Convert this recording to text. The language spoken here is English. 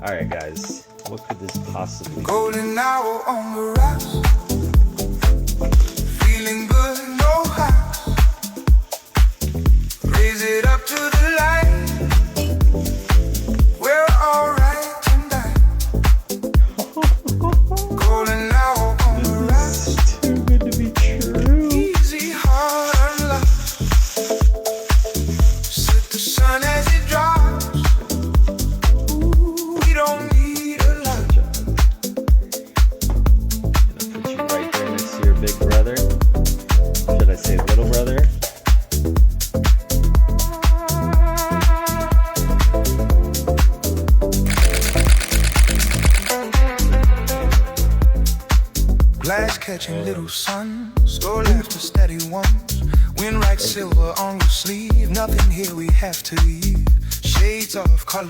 Alright guys, what could this possibly be? Golden hour on the rocks, feeling good, no highs. Raise it up to the light, we're alright tonight. Golden hour on the rocks, It's too good to be true. easy, hard, unlocked. Sit the sun as it drops. Ooh, we don't need a lot. Gonna put you right there next to your big brother. Should I say little brother? Glass catching little sun, slow laughter, steady ones. Wind like silver on your sleeve. Nothing here we have to leave. Shades of color.